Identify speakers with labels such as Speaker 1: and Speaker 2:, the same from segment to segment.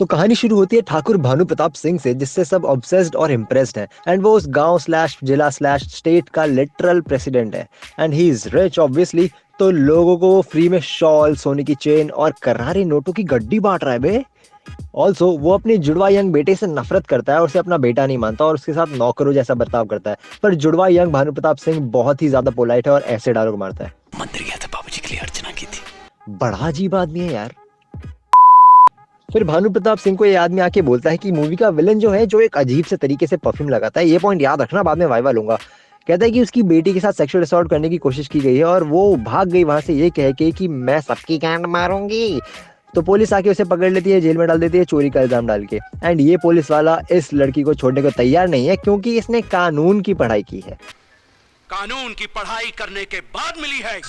Speaker 1: तो कहानी शुरू होती है ठाकुर भानु प्रताप सिंह से, जिससे सब ऑब्सेस्ड और इम्प्रेस्ड हैं। एंड वो उस गांव स्लैश जिला स्लैश स्टेट का लिटरल प्रेसिडेंट है। And he is rich obviously. तो लोगों को वो फ्री में शॉल, सोने की चेन और करारी नोटों की गड्डी बांट रहा है बे। ऑल्सो वो अपने जुड़वा यंग बेटे से नफरत करता है और उसे अपना बेटा नहीं मानता और उसके साथ नौकरों जैसा बर्ताव करता है। पर जुड़वा यंग भानु प्रताप सिंह बहुत ही ज्यादा पोलाइट है और ऐसे डायलॉग मारता है,
Speaker 2: मंदिर गया था, बाबूजी के लिए अर्चना की थी।
Speaker 1: बड़ा अजीब आदमी है यार। फिर भानु प्रताप सिंह को ये आदमी आके बोलता है कि मूवी का विलन जो है, जो एक अजीब से तरीके से परफ्यूम लगाता है, ये पॉइंट याद रखना, बाद में वाइवा लूंगा। कहता है कि उसकी बेटी के साथ सेक्सुअल असॉल्ट करने की कोशिश की गई है और वो भाग गई वहां से ये कह के कि मैं सबकी गांड मारूंगी। तो पुलिस आके उसे पकड़ लेती है, जेल में डाल देती है चोरी का इल्जाम डाल के। एंड ये पुलिस वाला इस लड़की को छोड़ने को तैयार नहीं है, क्योंकि इसने कानून की पढ़ाई की है।
Speaker 2: कानून की पढ़ाई करने के बाद मिली है।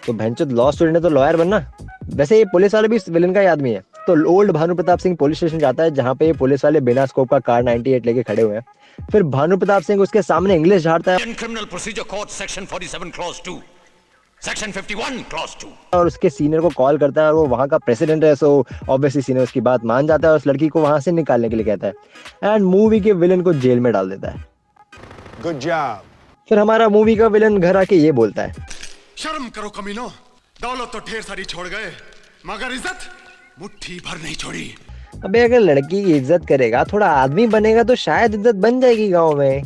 Speaker 1: तो भैंचोद लॉ स्टूडेंट है तो लॉयर बनना। वैसे ये पुलिस वाले भी इस विलन का ही आदमी है। तो old Bhanu Pratap Singh police station जाता है, जहाँ पे ये पुलिस वाले बिना स्कोप का कार 98 लेके खड़े हुए हैं। फिर भानु प्रताप सिंह उसके सामने इंग्लिश झाड़ता है
Speaker 2: criminal procedure code section 47 clause 2, section 51 clause 2
Speaker 1: और उसके सीनियर को कॉल करता है और वो वहाँ का प्रेसिडेंट है। सो ऑब्वियसली सीनियर उसकी बात मान जाता है और उस लड़की को वहां से निकालने के लिए कहता है। एंड मूवी के विलन को जेल में डाल देता है।
Speaker 3: Good job.
Speaker 1: फिर हमारा मूवी का विलन घर आके ये बोलता है,
Speaker 3: शर्म करो कमीनो, दौलत तो ढेर सारी छोड़ गए, मगर इज्जत मुट्ठी भर नहीं छोड़ी।
Speaker 1: अबे अगर लड़की की इज्जत करेगा, थोड़ा आदमी बनेगा, तो शायद इज्जत बन जाएगी गांव में।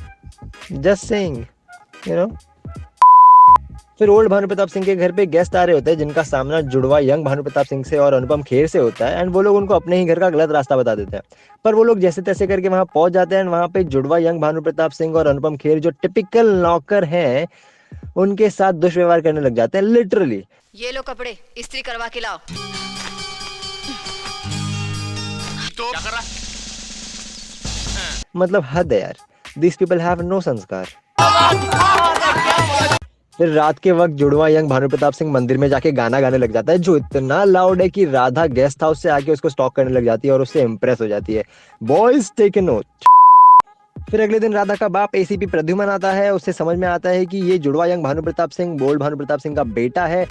Speaker 1: Just saying, you know. फिर ओल्ड भानु प्रताप सिंह के घर पे गेस्ट आ रहे होते हैं, जिनका सामना जुड़वा यंग भानु प्रताप सिंह से और अनुपम खेर से होता है। एंड वो लोग उनको अपने ही घर का गलत रास्ता बता देते हैं। पर वो लोग जैसे तैसे करके वहां पहुंच जाते हैं। वहां पे जुड़वा यंग भानु प्रताप सिंह और अनुपम खेर, जो टिपिकल नौकर हैं, उनके साथ दुष्व्यवहार करने लग जाते हैं, लिटरली।
Speaker 4: ये लो कपड़े, इस्त्री करवा के लाओ।
Speaker 2: तो क्या कर रहा?
Speaker 1: मतलब हद है यार। These people have no संस्कार। फिर रात के वक्त जुड़वा यंग भानु प्रताप सिंह मंदिर में जाके गाना गाने लग जाता है, जो इतना लाउड है कि राधा गेस्ट हाउस से आके उसको स्टॉक करने लग जाती है और उससे इम्प्रेस हो जाती है। Boys take a note. फिर अगले दिन राधा का बाप एसीपी प्रद्युमन आता है। उससे समझ में आता है कि ये जुड़वा यंग भानु प्रताप सिंह बोल्ड भानु प्रताप सिंह का बेटा है।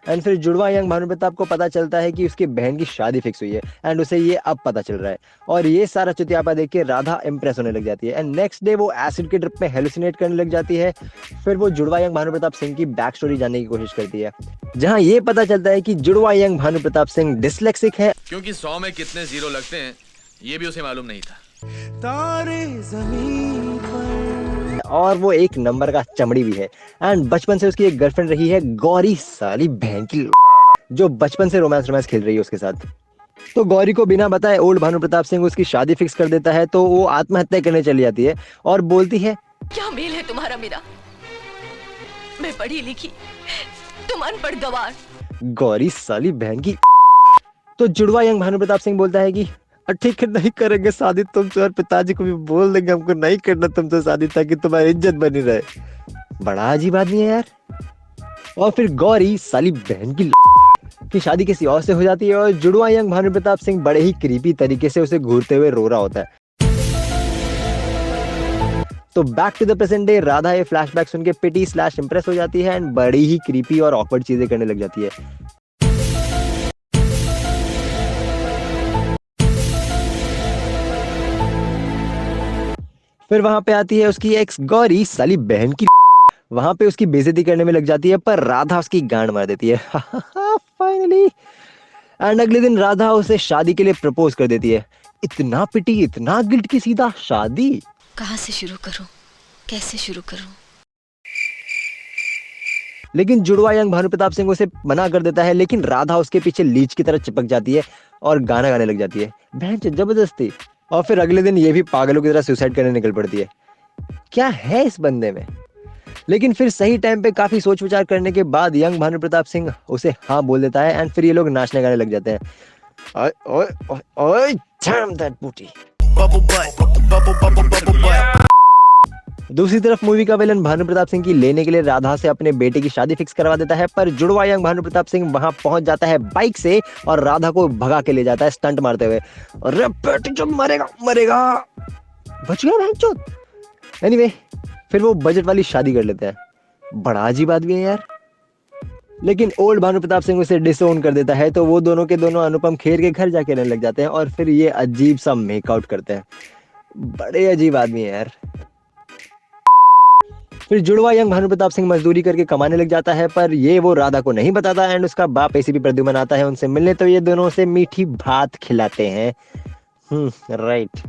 Speaker 1: एंड फिर जुड़वा यंग भानु प्रताप को पता चलता है कि उसकी बहन की शादी फिक्स हुई है। एंड उसे ये अब पता चल रहा है और ये सारा चुतियापा देख के राधा इंप्रेस होने लग जाती है। एंड नेक्स्ट डे वो एसिड के ड्रिप में हेलुसिनेट करने लग जाती है। फिर वो जुड़वा यंग भानु प्रताप सिंह की बैक स्टोरी जानने की कोशिश करती है, जहाँ ये पता चलता है कि जुड़वा यंग भानु प्रताप सिंह डिसलेक्सिक है,
Speaker 5: क्योंकि 100 में कितने जीरो लगते हैं ये भी उसे मालूम नहीं था।
Speaker 3: तारे जमीन पर
Speaker 1: और वो एक नंबर का चमड़ी भी है। एंड बचपन से उसकी एक गर्लफ्रेंड रही है, गौरी साली बहन की, जो बचपन से रोमांस खेल रही है उसके साथ। तो गौरी को बिना बताए ओल्ड भानु प्रताप सिंह उसकी शादी फिक्स कर देता है। तो वो आत्महत्या करने चली जाती है और बोलती है,
Speaker 4: क्या मेल है तुम्हारा मेरा? मैं पढ़ी लिखी, तुम अनपढ़ गवार।
Speaker 1: गौरी साली बहन की। तो जुड़वा यंग भानु प्रताप सिंह बोलता है कि ठीक है, नहीं करेंगे शादी तुमसे, और पिताजी को भी बोल देंगे हमको नहीं करना तुमसे शादी, ताकि तुम्हारी इज्जत बनी रहे। बड़ा अजीब आदमी है यार। और फिर गौरी साली बहन की शादी किसी और से हो जाती है और जुड़वा यंग भानु प्रताप सिंह बड़े ही क्रीपी तरीके से उसे घूरते हुए रो रहा होता है। तो back to the present day, Radha ये फ्लैशबैक सुन के पिटी स्लैश इंप्रेस हो जाती है एंड बड़ी ही क्रीपी और ऑकवर्ड चीजें करने लग जाती है। फिर वहां पे आती है उसकी एक्स गौरी साली बहन की, वहां पे उसकी बेइज्जती करने में लग जाती है, पर राधा उसकी गांड मार देती है फाइनली। एंड अगले दिन राधा उसे शादी के लिए प्रपोज कर देती है। इतना पिटी, इतना गिल्ट की सीधा शादी।
Speaker 4: कहाँ से शुरू करूं, कैसे शुरू करूं?
Speaker 1: लेकिन जुड़वा यंग भानु प्रताप सिंह उसे मना कर देता है, लेकिन राधा उसके पीछे लीच की तरह चिपक जाती है और गाना गाने लग जाती है, बहन जबरदस्ती। और फिर अगले दिन ये भी पागलों की तरह सुसाइड करने निकल पड़ती है। क्या है इस बंदे में? लेकिन फिर सही टाइम पे काफी सोच विचार करने के बाद यंग भानु प्रताप सिंह उसे हाँ बोल देता है एंड फिर ये लोग नाचने गाने लग जाते हैं। ओए ओए ओए ओए, damn that booty। दूसरी तरफ मूवी का विलन भानु प्रताप सिंह की लेने के लिए राधा से अपने बेटे की शादी फिक्स करवा देता है, पर जुड़वा यंग भानु प्रताप सिंह वहां पहुंच जाता है बाइक से और राधा को भगा के ले जाता है स्टंट मारते हुए। अरे बेटे जो मरेगा मरेगा, बच गया बहनचोद। एनीवे, फिर वो बजट वाली शादी कर लेते हैं। बड़ा अजीब आदमी है यार। लेकिन ओल्ड भानु प्रताप सिंह उसे डिसोन कर देता है, तो वो दोनों के दोनों अनुपम खेर के घर जाके रहने लग जाते हैं और फिर ये अजीब सा मेकआउट करते हैं। बड़े अजीब आदमी है यार। फिर जुड़वा यंग भानु प्रताप सिंह मजदूरी करके कमाने लग जाता है, पर ये वो राधा को नहीं बताता एंड उसका बाप एसीपी प्रद्युमन आता है उनसे मिलने, तो ये दोनों उसे मीठी भात खिलाते हैं। राइट।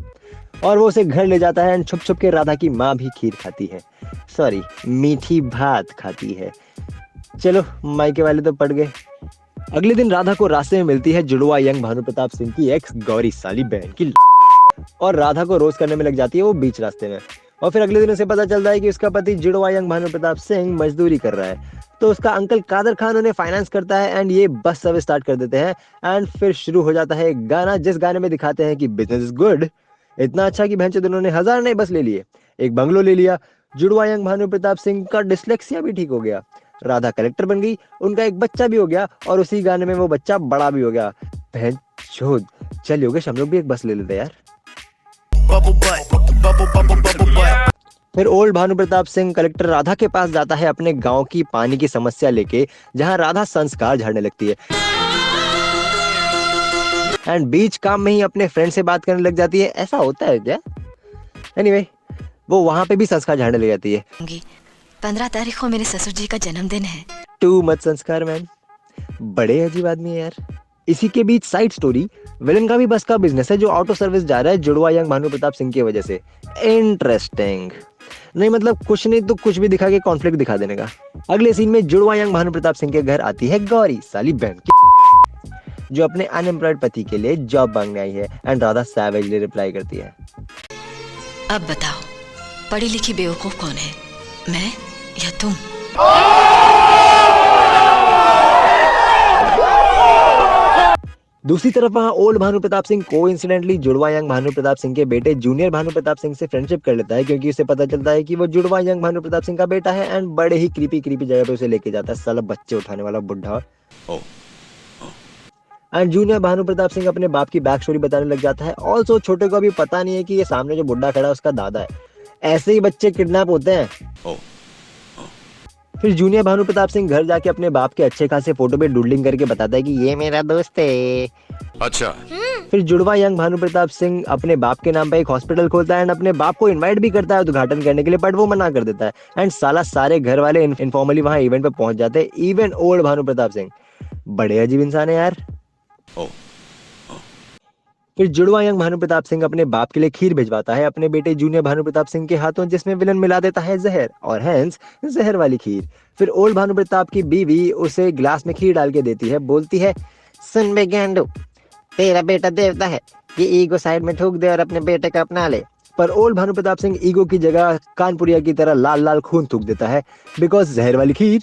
Speaker 1: और वो उसे घर ले जाता है एंड छुप छुप के राधा की माँ भी खीर खाती है, सॉरी मीठी भात खाती है। चलो मायके वाले तो पड़ गए। अगले दिन राधा को रास्ते में मिलती है जुड़वा यंग भानु प्रताप सिंह की एक्स गौरी साली बहन की और राधा को रोज करने में लग जाती है वो बीच रास्ते में। और फिर अगले दिन उसे पता चलता है कि उसका पति जुड़वा यंग भानु प्रताप सिंह मजदूरी कर रहा है, तो उसका अंकल कादर खान उन्हें फाइनेंस करता है एंड ये बस सर्विस स्टार्ट कर देते हैं। एंड फिर शुरू हो जाता है एक गाना, जिस गाने में दिखाते हैं कि बिजनेस इज गुड, इतना अच्छा कि भैंचोद उन्होंने 1000 नए बस ले लिए, एक बंगलो ले लिया, जुड़वा यंग भानु प्रताप सिंह का डिसलेक्सिया भी ठीक हो गया, राधा कलेक्टर बन गई, उनका एक बच्चा भी हो गया और उसी गाने में वो बच्चा बड़ा भी हो गया। भैंचोद, चल योगेश हम लोग भी एक बस ले लेते यार। फिर ओल्ड भानु प्रताप सिंह कलेक्टर राधा के पास जाता है अपने गांव की पानी की समस्या लेके, जहां राधा संस्कार झाड़ने लगती है एंड बीच काम में ही अपने फ्रेंड से बात करने लग जाती है। ऐसा होता है क्या? एनीवे, वो वहां पे भी संस्कार झाड़ने लग जाती है।
Speaker 4: 15 तारीख को मेरे ससुर जी का जन्मदिन है।
Speaker 1: टू मच संस्कार मैन, बड़े अजीब आदमी है यार। इसी के बीच साइड स्टोरी, विलन का भी बस का बिजनेस है जो ऑटो सर्विस जा रहा है जुड़वा यंग भानु प्रताप सिंह की वजह से। इंटरेस्टिंग नहीं, मतलब कुछ नहीं तो कुछ भी दिखा के कॉन्फ्लिक्ट दिखा देने का। अगले सीन में जुड़वा यंग भानु प्रताप सिंह के घर आती है गौरी साली बहन की, जो अपने अनएम्प्लॉयड पति के लिए जॉब मांगने आई है एंड राधा सैवेजली रिप्लाई करती है,
Speaker 4: अब बताओ पढ़ी लिखी बेवकूफ कौन है, मैं या तुम?
Speaker 1: दूसरी तरफ वहां ओल्ड भानु प्रताप सिंह कोइंसिडेंटली जुड़वा यंग भानु प्रताप सिंह के बेटे जूनियर भानु प्रताप सिंह से फ्रेंडशिप कर लेता है, क्योंकि उसे पता चलता है कि वो जुड़वा यंग भानु प्रताप सिंह का बेटा है एंड बड़े ही क्रीपी जगह पे उसे लेके जाता है, साला बच्चे उठाने वाला बुढ़ा। एंड जूनियर भानु प्रताप सिंह अपने बाप की बैक स्टोरी बताने लग जाता है। ऑल्सो छोटे को अभी पता नहीं है कि ये सामने जो बुढ़ा खड़ा है उसका दादा है। ऐसे ही बच्चे किडनैप होते हैं। फिर जूनियर भानु प्रताप सिंह घर जाके अपने बाप के अच्छे खासे फोटो पे डूडलिंग करके बताता है कि ये मेरा दोस्त है।
Speaker 2: अच्छा।
Speaker 1: फिर जुड़वा यंग भानु प्रताप सिंह अपने बाप के नाम पे एक हॉस्पिटल खोलता है एंड अपने बाप को इनवाइट भी करता है उद्घाटन करने के लिए, बट वो मना कर देता है एंड साला सारे घर वाले इनफॉर्मली वहां इवेंट पे पहुंच जाते हैं, इवन ओल्ड भानु प्रताप सिंह। बड़े अजीब इंसान है यार। फिर जुड़वा यंग भानु प्रताप सिंह अपने बाप के लिए खीर भिजवाता है अपने बेटे जूनियर भानु प्रताप सिंह के हाथों, जिसमें विलन मिला देता है जहर, और हैंस जहर वाली खीर। फिर ओल्ड भानु प्रताप की बीवी उसे ग्लास में खीर डाल के देती है, बोलती है, सुन बे गैंडू, तेरा बेटा देवता है, ये ईगो साइड में ठोक दे और अपने बेटे का अपना ले। पर ओल्ड भानु प्रताप सिंह ईगो की जगह कानपुरिया की तरह लाल लाल खून थूक देता है, बिकॉज जहर वाली खीर।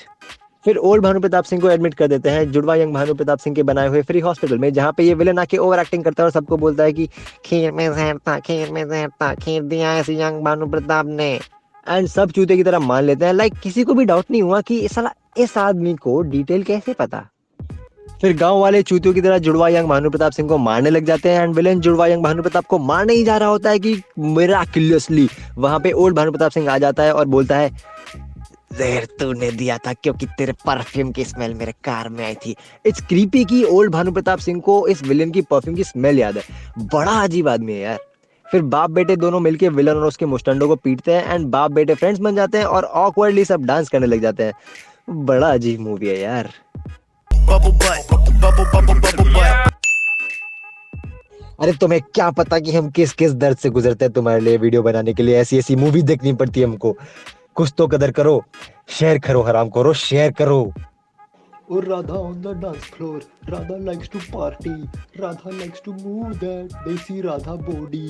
Speaker 1: फिर ओल्ड भानु प्रताप सिंह को एडमिट कर देते हैं जुड़वा यंग भानु प्रताप सिंह के बनाए हुए फ्री हॉस्पिटल में, जहाँ पे ये विलन आके ओवर एक्टिंग करता है और सबको बोलता है कि खीर में जहर था, खीर में जहर था, खीर दिया है इसी यंग भानु प्रताप ने। एंड सब चूते की तरह मान लेते हैं, लाइक किसी को भी डाउट नहीं हुआ कि साला इस आदमी को डिटेल कैसे पता। फिर गांव वाले चूतियों की तरह जुड़वा यंग भानु प्रताप सिंह को मारने लग जाते हैं एंड विलेन जुड़वा यंग भानु प्रताप को मारने ही जा रहा होता है कि मिराक्युलसली वहां पे ओल्ड भानु प्रताप सिंह आ जाता है और बोलता है, जहर तूने दिया था क्योंकि तेरे परफ्यूम की स्मेल मेरे कार में आई थी। इट्स क्रीपी कि ओल्ड भानु प्रताप सिंह को इस विलेन की परफ्यूम की स्मेल याद है। बड़ा अजीब आदमी है यार। फिर बाप बेटे दोनों मिलके विलन और उसके मुस्टंडो को पीटते हैं एंड बाप बेटे फ्रेंड्स बन जाते हैं और ऑकवर्डली सब डांस करने लग जाते हैं। बड़ा अजीब मूवी है यार। अरे तुम्हें क्या पता कि हम किस किस दर्द से गुजरते हैं तुम्हारे लिए वीडियो बनाने के लिए। ऐसी ऐसी मूवी देखनी पड़ती है हमको। कुछ तो कदर करो, शेयर करो, हराम करो, शेयर करो।
Speaker 6: और Radha on the dance floor, Radha likes to party, Radha likes to move that desi Radha body.